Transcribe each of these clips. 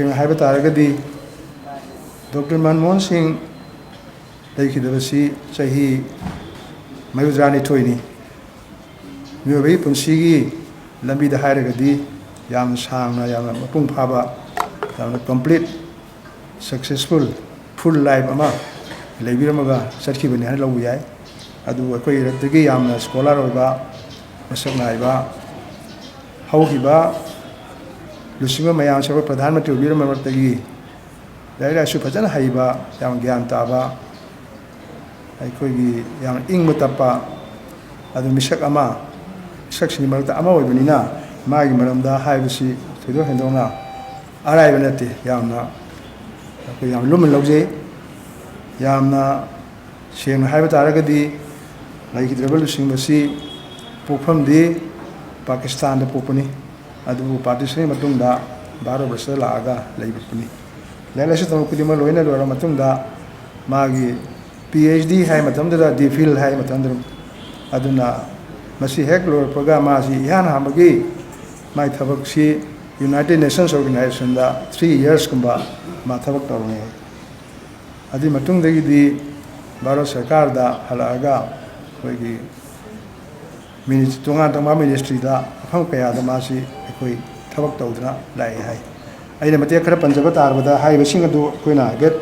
तसेंग हाइबा तारगदी doctor Manmohan Singh लेखिदबसी चाही मयुद्रानी थोइनी मियोबई पुंसीगी लंबीदा हायरगदी याम सांगना याम मपुंग फाबा याम complete successful full life अमा लेबिरमगा चटखिबनि हाय लौ याय अदु अखोय रक्तगी यामना स्कॉलर होइबा मसक नाइबा हौखिबा लुसिंग मयाम सब प्रधानमंत्री बिरमरतगी लाइरासु फजन हाइबा याम ज्ञान ताबा अखोयगी याम इंग तप्पा अदु मिसक अमा सक्सिनी मरता अमा होइबनिना मागी मरमदा हाइबसी थोइदो हेंदोंना अराइबा नते यामना अखोय याम लुम लौजे यामना सेंग हाइबा तारगदी लाइखिद्रबा लुसिंगबसी पोफमदी पाकिस्तान दा पोपनी अदु पार्टीशन मतुंगदा भारत वर्ष लागा लेबिपनी लेलासु तमकुदिमा लोइना लोरा मतुंगदा मागी PhD हाय मतमदा डिफिल हाय मतंद्रम अदुना मसी हेक लोर पगा मासी यान हामगी माइ थबकसी यूनाइटेड नेशंस ऑर्गेनाइजेशन दा 3 years कुंबा मा थबक तौरने अदि मतुंगदगी भारत सरकार दा हलागा होगी तोंगा तोंगा मिनिस्ट्री दा अफम कया दा मासी अखोई थबक तौदना लाई हाय अइना मते खरा पंजब तारबदा हाइबसिंग अदु कोइना गेट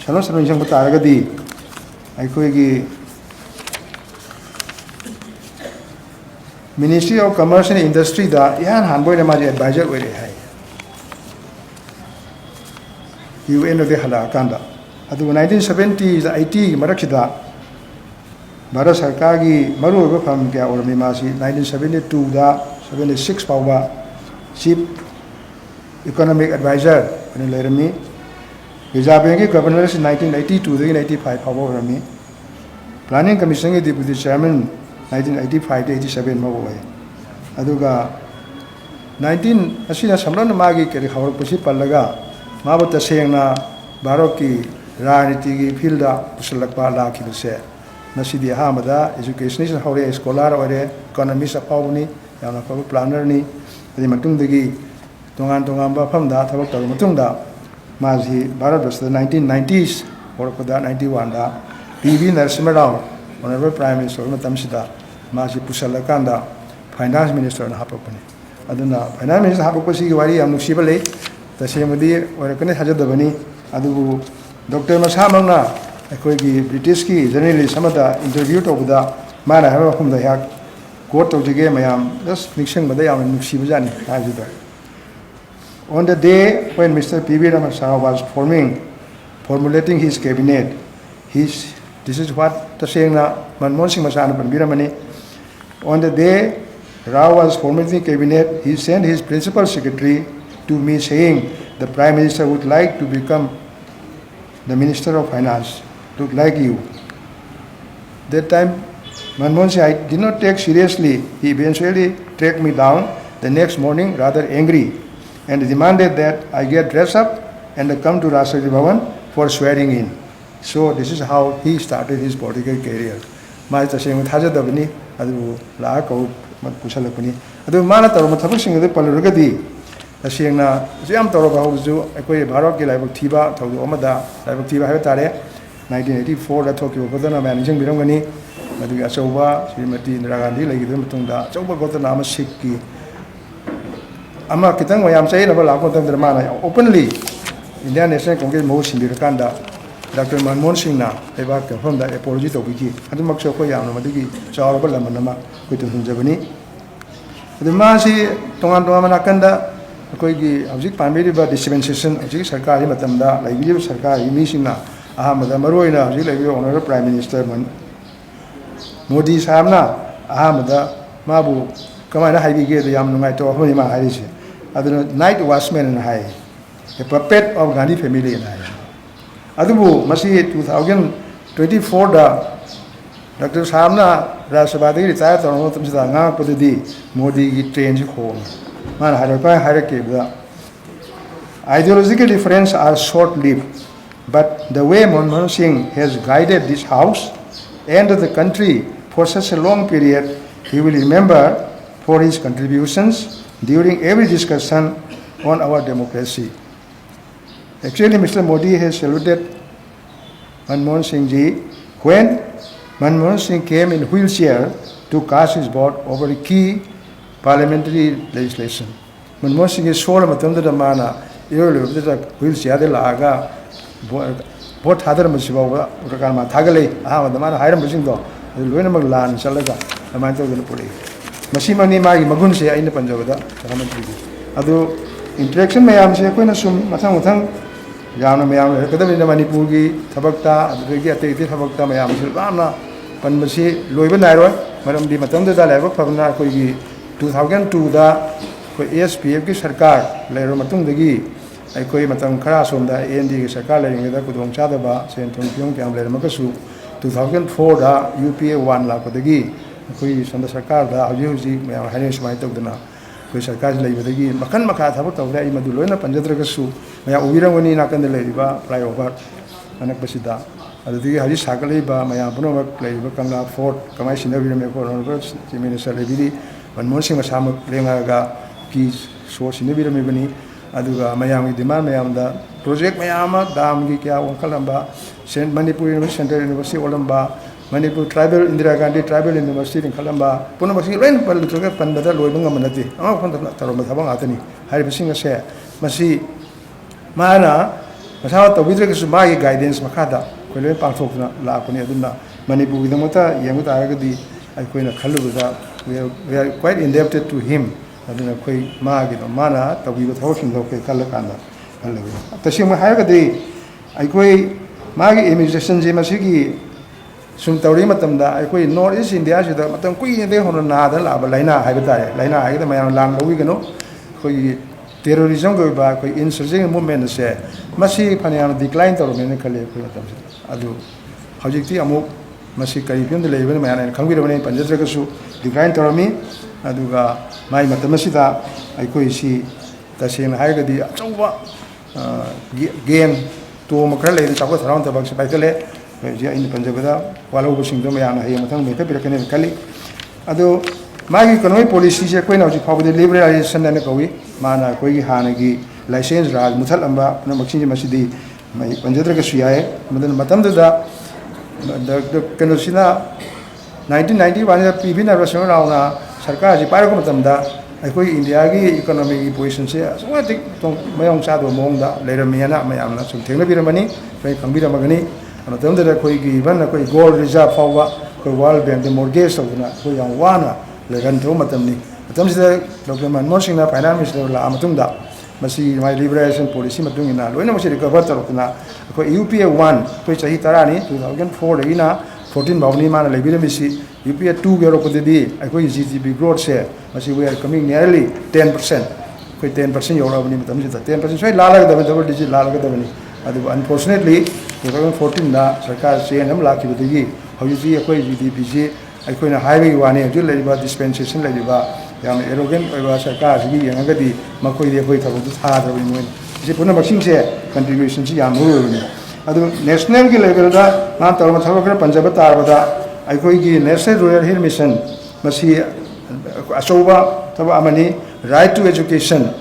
सनो सनो इंजंग तारगदी अखोईगी ministry of commerce and industry दा यान हानबोइना माजी एडवाइजर ओइरे हाय UN दे हला कांदा अदु 1970 80 मरखिदा भारत सरकार की मरुब फम क्या और मासी 1972 दा 76 फाउबा चीफ इकोनॉमिक एडवाइजर अने लेरमी रिजर्व बैंक की गवर्नर 1982 दे 95 फाउबा रमी प्लानिंग कमीशन के डिप्टी चेयरमैन 1985 दे 87 मा होय अदुगा 19 असिना समरन मागी के खबर पुसी पल्लगा माबो तसेंगना भारत की राजनीति की फील्ड पुसलकपा लाखिबसे नसीदी अहमदा एजुकेशन हौरे स्कॉलर और इकोनॉमिस्ट अफावनी याना फब प्लानर नि अदि मतुंगदगी तोंगान तोंगान फमदा थबक तौर मतुंगदा माजी भारत वर्ष 1990s होरपदा 91 दा PV Narasimha Rao honourable prime minister मतमसिदा माजी पुसलकांदा फाइनेंस मिनिस्टर ना हापपनी अदुना फाइनेंस मिनिस्टर हापपसी की वारी याम नुसिबा ले तसेमदी ओरकने हाजदबनी अदुबु डॉक्टर मसामंगना अखोईगी ब्रिटिश की जर्नलिस्ट अमदा इंटरव्यू तौबदा माना है मफमदा याक कोट तौजगे मयाम जस्ट निक्संगबदा याम नुसिबजानी हाजिदा on the day when Mr. P.V. Ramaswamy was formulating his cabinet this is what tasengna Manmohan Singh masana panbiramani on the day Rao was formulating cabinet he sent his principal secretary to me saying the prime minister would like to become the minister of finance look like you that time Manmohan Singh I did not take seriously he eventually tracked me down the next morning rather angry and demanded that I get dressed up and come to Rashtrapati Bhavan for swearing in so this is how he started his political career mai taseng thajadabani adu la ko pusalapani adu mana tarma thabak-sing adu paluragadi tasengna jam tawraba hawju ekoi bharat ki laibak thiba thawdu amada laibak thiba haiba tare 1984 da thokiba godana managing biramgani adu achauba Srimati Indira Gandhi laigidu matungda achauba godana ama sikki ama kitang mayam sai na bala ko tang mana openly Indian National Congress mo sindirakanda Dr. Manmohan Singh na eba ka from da apology to biki adu makso ko yam na madigi chawra bala manama ko tu hunjabani adu ma si tongan tongan manakanda koi gi object primary ba dispensation object sarkari matamda laibi sarkari mi singna ahamada maroina object laibi honorable prime minister Modi sahabna ahamada mabu kamaina haibige da yam nungai to hoi ma hairisi aduna night watchman na hai a puppet of Gandhi family na hai adubu masi 2024 da Dr. Sahabna Rashtrapati retire tawno tumsida nga podidi Modi gi train ji khom man hairake da ideological differences are short lived but the way Manmohan Singh has guided this house and the country for such a long period he will remember for his contributions during every discussion on our democracy. Actually, Mr. Modi has saluted Manmohan Singh ji when Manmohan Singh came in wheelchair to cast his vote over key parliamentary legislation. Manmohan Singh is sure of the mana, wheelchair de laga, vote Hadar Masiva, Rakama Tagale, the man Hiram Busingo, the Luenam Lan, Salaga, the Manto of the Puri. Masimani Magi Magunse in the Panjavada, Ado interaction may am Sequina Sum, Matang. Yamna mayam kadam ina Manipur gi thabakta adregi atei thabakta mayam silbamna panmasi loiba nairoi maram di matam da laiba phabna koi gi 2002 da koi ASPF gi sarkar leiro matung dagi ai koi matam khara somda AND gi sarkar leiring da kudong cha da ba sen thong pyong kyam leir makasu 2004 da UPA 1 la padagi koi sonda sarkar da hoji hoji mayam haine smai tawdana koi sarkar leibadagi makan makha thabak tawda ai madu loina panjadragasu maya ubirangani nakan leiba flyover anak basida adudi haji sakali ba maya puno leiba kangla fort kamai sinabirame ko chief minister lebidi Manmohan Singh masama lengaga ki so sinabirame bani aduga mayam gi demand mayam da project mayama dam gi kya onkalamba Saint Manipur University Central University olamba Manipur Tribal Indira Gandhi Tribal University in Kalamba puno basi lain pal tuga pandada loibanga manati ama kon taroma thabang atani hari bisinga se masi Mana masawa tawidregasu magi guidance makada koile pangthokna laapani aduna Manipur gidamata yengu taragadi aikoina khalluda we are quite indebted to him aduna koi magi no mana tawiba thokin do ke kallakanda hallabi tashima haigadi aikoi magi immigration je masigi sum tawri matamda aikoi North East India sida matam kui de hono na da la laina haibata laina haigada mayam lang lowi gano koi terrorism go ba koi insurgent movement se masi phaniam decline to men khale koi matam adu hojikti amu masi kai pyam de leiben mayana khangbi rabane panjatra su decline to mi aduga mai matam sida ai koi si tasem haigadi achauba game to makra le ta ko tharon ta bak se baikale ji in panjabada walo bo singdo mayana he mathang me ta pirakane khali adu magi economic policy se koi na ji phawde liberalization na ko wi mana koi gi hana gi license raj muthal amba na maksin masidi mai panjadra ka suyae madan matam da kano sina 1991 da pibina rasyon rauna sarkar ji paro ko matam da koi india gi economic position se aswa tik tong mayong sa do mong da leiramiana mayam na sum thengna biramani kai kambira magani matam da koi gi ban koi gold reserve fawa koi world bank de mortgage so na koi yang wana legan to matam ni matam sida Dr. Manmohan Singh na finance minister la amatung da masi my liberation policy matung ina loina masi recover tarokna ko UPA 1 to chahi tarani 2004 ina 14 bawni mana lebira misi UPA 2 gero ko dedi ko GDP growth se masi we are coming nearly 10% ko 10% yora bani matam sida 10% sai la laga da double digit la laga da bani adu unfortunately 2014 da sarkar CNM la ki bedigi hoji ko GDP se aikoina highway wani ju leiba dispensation leiba yam arrogant oiba sarkar gi yangadi makoi de koi thabu tha da bani moi je puna maxing se contribution ji yam ro ni adu national gi level da na tarma thabu kra punjab tarbada aikoi gi national rural health mission masi asoba thabu amani right to education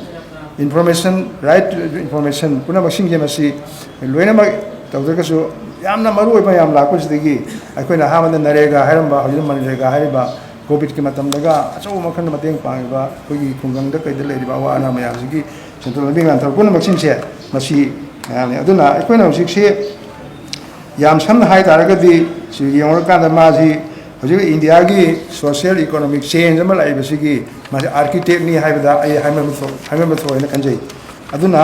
information right to information puna maxing je masi loina ma tawda so yamna maru oiba yam la ko sidigi aikoina hamanda narega hairamba hojum manrega haiba covid ki matam daga aso makhan mateng pangba kogi khungang da kai da leiba wa ana mayam sigi central living an thar kun maxin se masi aduna aikoina hojik se yam samna hai taraga di si yongor ka da ma ji hojik india gi social economic change ma lai basigi ma architect ni haibada ai haimam so ina kanjai aduna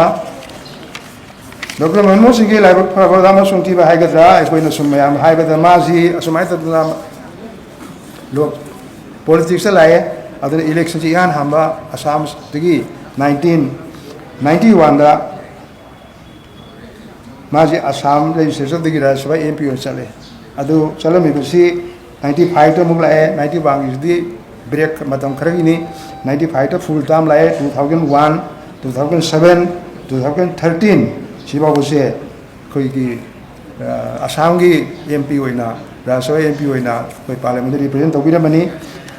Dr. Manmohan Singh gi laiba phabada ma sungti ba haigadra aikoina sumayam haibada ma ji asumai ta duna lok politics laye aduna election ji yan hamba Assam digi 1991 da maji Assam legislature digi Rajya Sabha MP on chale adu chalami bisi 95 to mugla 91 is di break matam kharagi ni 95 to full term laye 2001 2007 2013 siba bose koi ki Assam gi MP oina Rajya Sabha MP oina koi parliamentary represent tobira mani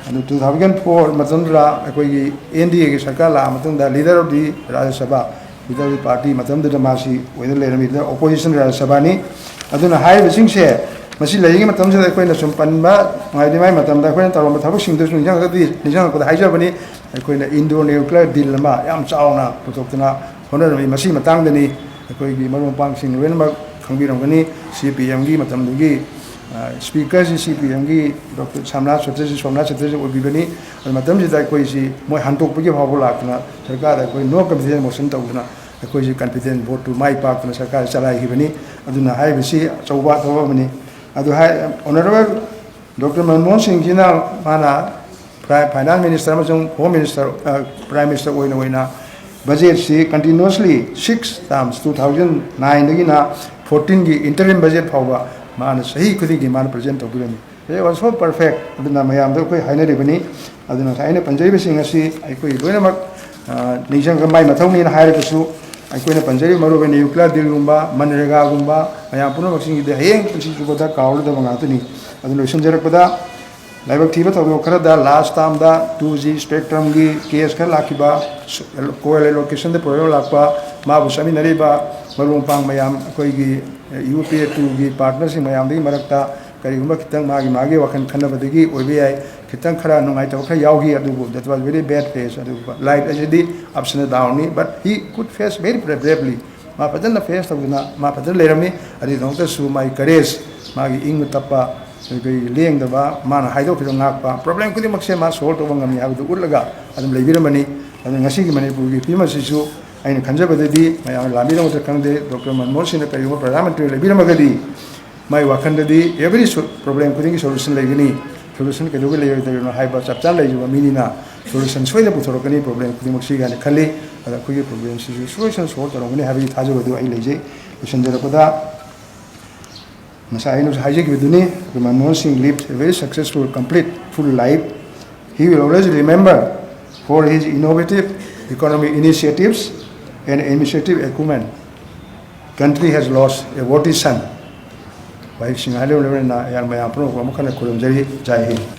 and 2004 matandra koi NDA ki sarkar la matanda leader of the Rajya Sabha without party ꯃꯇꯝꯗꯨꯗ ꯃꯥꯁꯤ ꯑꯣꯏꯅ ꯂꯩꯔꯝꯃꯤ opposition ꯔꯥꯖ꯭ꯌ ꯁꯚꯥꯅꯤ ꯑꯗꯨꯅ ꯍꯥꯏꯔꯤꯕꯁꯤꯡꯁꯦ ꯃꯁꯤ ꯂꯩꯔꯤꯉꯩ ꯃꯇꯝꯁꯤꯗ ꯑꯩꯈꯣꯏꯅ ꯁꯨꯝ ꯄꯟꯕ ꯉꯥꯏꯔꯤꯉꯩ ꯃꯇꯝꯗ ꯑꯩꯈꯣꯏꯅ ꯇꯧꯔꯝꯕ ꯊꯕꯛꯁꯤꯡꯗꯨꯁꯨ ꯅꯤꯡꯁꯤꯡꯉꯛꯄꯗ ꯍꯥꯏꯖꯕꯅꯤ ꯑꯩꯈꯣꯏꯅ ꯏꯟꯗꯣ ꯅ꯭ꯌꯨꯀ꯭ꯂꯤꯌꯔ ꯗꯤꯜ ꯑꯃ ꯌꯥꯝ ꯆꯥꯎꯅ ꯄꯨꯊꯣꯛꯇꯨꯅ ꯍꯣꯠꯅꯔꯝꯃꯤ ꯃꯁꯤ ꯃꯇꯥꯡꯗꯅꯤ ꯑꯩꯈꯣꯏꯒꯤ ꯃꯔꯨꯞ ꯃꯄꯥꯡꯁꯤꯡ ꯂꯣꯏꯅꯃꯛ ꯈꯪꯕꯤꯔꯝꯒꯅꯤ CPMꯒꯤ ꯃꯇꯝꯗꯨꯒꯤ ꯁ꯭ꯄꯤꯀꯔꯁꯤ CPMꯒꯤ ꯗꯣꯛꯇꯔ ꯁꯣꯝꯅꯥꯊ ꯆꯦꯇꯔꯖꯤ ꯑꯣꯏꯕꯤꯕꯅꯤ ꯑꯗꯨ ꯃꯇꯝꯁꯤꯗ ꯑꯩꯈꯣꯏꯁꯤ ꯃꯣꯏ ꯍꯟꯗꯣꯛꯄꯒꯤ ꯐꯥꯎꯕ ꯂꯥꯛꯇꯨꯅ ꯁꯔꯀꯥꯔꯗ ꯑꯩꯈꯣꯏ ꯅꯣ ꯀꯟꯐꯤꯗꯦꯟꯁ ꯃꯣꯁꯟ ꯇꯧꯗꯨꯅ ꯑꯩꯈꯣꯏꯁꯤ ꯀꯟꯐꯤꯗꯦꯟꯁ ꯚꯣꯠꯇꯨ ꯃꯥꯏ ꯄꯥꯛꯇꯨꯅ ꯁꯔꯀꯥꯔ ꯆꯂꯥꯏꯈꯤꯕꯅꯤ ꯑꯗꯨꯅ ꯍꯥꯏꯔꯤꯕꯁꯤ ꯑꯆꯧꯕ ꯊꯕꯛ ꯑꯃꯅꯤ ꯑꯗꯨ ꯑꯣꯅꯔꯦꯕꯜ ꯗꯣꯛꯇꯔ ꯃꯟꯃꯣꯍꯟ ꯁꯤꯡꯍꯖꯤꯅ ꯃꯥꯅ ꯐꯥꯏꯅꯥꯟꯁ ꯃꯤꯅꯤꯁꯇꯔ ꯑꯃꯁꯨꯡ ꯍꯣꯝ ꯃꯤꯅꯤꯁꯇꯔ ꯄ꯭ꯔꯥꯏꯝ ꯃꯤꯅꯤꯁꯇꯔ ꯑꯣꯏꯅ ꯕꯖꯦꯠꯁꯤ ꯀꯟꯇꯤꯅ꯭ꯌꯨꯁꯂꯤ 6 times 2009ꯗꯒꯤꯅ 14ꯒꯤ interim budget ꯐꯥꯎꯕ ꯃꯥꯅ ꯆꯍꯤ ꯈꯨꯗꯤꯡꯒꯤ ꯃꯥꯅ ꯄ꯭ꯔꯖꯦꯟ ꯇꯧꯕꯤꯔꯝꯃꯤ ꯏꯠ ꯋꯥꯖ ꯁꯣ ꯄꯔꯐꯦꯛಟ್ ꯑꯗꯨꯅ ꯃꯌꯥꯝꯗ ꯑꯩꯈꯣꯏ ꯍꯥꯏꯅꯔꯤꯕꯅꯤ ꯑꯗꯨꯅ ꯉꯁꯥꯏ ꯑꯩꯅ ꯄꯟꯖꯔꯤꯕꯁꯤꯡ ꯑꯁꯤ ꯑꯩꯈꯣꯏ ꯂꯣꯏꯅꯃꯛ ꯅꯤꯡꯁꯤꯡꯕ ꯃꯥꯏ ꯃꯊꯧꯅꯤꯅ ꯍꯥꯏꯔꯒꯁꯨ ꯑꯩꯈꯣꯏꯅ ꯄꯟꯖꯔꯤꯕ ꯃꯔꯨꯑꯣꯏꯅ ꯅ꯭ꯌꯨꯀ꯭ꯂꯤꯌꯔ ꯗꯤꯜꯒꯨꯝꯕ ꯃꯟꯔꯦꯒꯥꯒꯨꯝꯕ ꯃꯌꯥꯝ ꯄꯨꯝꯅꯃꯛꯁꯤꯡꯁꯤꯗꯤ ꯍꯌꯦꯡ ꯄꯨꯟꯁꯤ ꯆꯨꯞꯄꯗ ꯀꯥꯎꯔꯣꯏꯗꯕ ꯉꯥꯛꯇꯅꯤ ꯑꯗꯨꯅ ꯂꯣꯏꯁꯤꯟꯖꯔꯛꯄꯗ ꯂꯥꯏꯕꯛ ꯊꯤꯕ ꯊꯧꯗꯣꯛ ꯈꯔꯗ ꯂꯥꯁ ꯇꯥꯝꯗ 2G ꯁ꯭ꯄꯦꯛꯇ꯭ꯔꯝꯒꯤ ꯀꯦꯁ ꯈꯔ ꯂꯥꯛꯈꯤꯕ ꯀꯣꯏꯜ ꯑꯦꯂꯣꯀꯦꯁꯟꯗ ꯄ꯭ꯔꯣꯕ꯭ꯂꯦꯝ ꯂꯥꯛꯄ ꯃꯥꯕꯨ ꯆꯠꯃꯤꯟꯅꯔꯤꯕ ꯃꯔꯨꯞ ꯃꯄꯥꯡ ꯃꯌꯥꯝ ꯑꯩꯈꯣꯏꯒꯤ UPA2ꯒꯤ ꯄꯥꯔꯠꯅꯔꯁꯤꯡ ꯃꯌꯥꯝꯗꯒꯤ ꯃꯔꯛꯇ ꯀꯔꯤꯒꯨꯝꯕ ꯈꯤꯇꯪ ꯃꯥꯒꯤ ꯋꯥꯈꯜ ꯈꯟꯅꯕꯗꯒꯤ ꯑꯣꯏꯕ ꯌꯥꯏ ꯈꯤꯇꯪ ꯈꯔ ꯅꯨꯡꯉꯥꯏꯇꯕ ꯈꯔ ꯌꯥꯎꯈꯤ ꯑꯗꯨꯕꯨ that was very bad phase ꯑꯗꯨꯒ ꯂꯥꯏꯐ ꯑꯁꯤꯗꯤ ꯑꯞꯁ ꯑꯦꯟ ꯗꯥꯎꯟꯅꯤ but he could face very bravely ꯃꯥ ꯐꯖꯅ ꯐꯦꯁ ꯇꯧꯗꯨꯅ ꯃꯥ ꯐꯖꯅ ꯂꯩꯔꯝꯃꯤ ꯑꯗꯨꯒꯤꯗꯃꯛꯇꯁꯨ ꯃꯥꯒꯤ ꯀꯔꯦꯖ ꯃꯥꯒꯤ ꯏꯪꯕ ꯇꯞꯄ ꯑꯩꯈꯣꯏ ꯂꯦꯡꯗꯕ ꯃꯥꯅ ꯍꯥꯏꯗꯣꯛꯈꯤꯕ ꯉꯥꯛꯄ ꯄ꯭ꯔꯣꯕ꯭ꯂꯦꯝ ꯈꯨꯗꯤꯡꯃꯛꯁꯦ ꯃꯥ ꯁꯣꯜꯕ ꯇꯧꯕ ꯉꯝꯃꯤ ꯍꯥꯏꯕꯗꯨ ꯎꯠꯂꯒ ꯑꯗꯨꯝ ꯂꯩꯕꯤꯔꯝꯕꯅꯤ ꯑꯗꯨꯅ ꯉꯁꯤꯒꯤ ꯃꯅꯤꯄꯨꯔꯒꯤ ꯐꯤꯕꯝ ꯑꯁꯤꯁꯨ ꯑꯩꯅ ꯈꯟꯖꯕꯗꯗꯤ ꯃꯌꯥꯝꯅ ꯂꯥꯟꯕꯤꯔꯝꯒꯗ꯭ꯔꯥ ꯈꯪꯗꯦ ꯗꯣꯛꯇꯔ ꯃꯟꯃꯣꯍꯟ ꯁꯤꯡꯅ ꯀꯔꯤꯒꯨꯝꯕ ꯄ꯭ꯔꯙꯥꯟ ꯃꯟꯇ꯭ꯔꯤ ꯂꯩꯕꯤꯔꯝꯃꯒꯗꯤ ꯃꯥꯒꯤ ꯋꯥꯈꯜꯗꯗꯤ ꯑꯦꯕ꯭ꯔꯤ ꯄ꯭ꯔꯣꯕ꯭ꯂꯦꯝ ꯈꯨꯗꯤꯡꯒꯤ ꯁꯣꯂꯨꯁꯟ ꯂꯩꯒꯅꯤ ꯁꯣꯂꯨꯁꯟ ꯀꯩꯗꯧꯕꯩ ꯂꯩꯔꯣꯏꯗꯣꯏꯅꯣ ꯍꯥꯏꯕ ꯆꯞ ꯆꯥꯅ ꯂꯩꯖꯕ ꯃꯤꯅꯤꯅ ꯁꯣꯂꯨꯁꯟ ꯁꯣꯏꯗꯅ ꯄꯨꯊꯣꯔꯛꯀꯅꯤ ꯄ꯭ꯔꯣꯕ꯭ꯂꯦꯝ ꯈꯨꯗꯤꯡꯃꯛꯁꯤ ꯀꯥꯏꯅ ꯈꯜꯂꯤ ꯑꯗ ꯑꯩꯈꯣꯏꯒꯤ ꯄ꯭ꯔꯣꯕ꯭ꯂꯦꯝꯁꯤꯁꯨ ꯁꯣꯏꯗꯅ ꯁꯣꯜꯕ ꯇꯧꯔꯝꯒꯅꯤ ꯍꯥꯏꯕꯒꯤ ꯊꯥꯖꯕꯗꯨ ꯑꯩ ꯂꯩꯖꯩ ꯂꯣꯏꯁꯤꯟꯖꯔꯛꯄꯗ ꯉꯁꯥꯏ ꯑꯩꯅꯁꯨ ꯍꯥꯏꯖꯈꯤꯕꯗꯨꯅꯤ ꯃꯟꯃꯣꯍꯟ ꯁꯤꯡ lived a very successful complete full life. He will always remember for his innovative economic initiatives and administrative acumen. Country has lost a worthy son. By Singhalio Levena, Yamaya Pro, Jai Hind.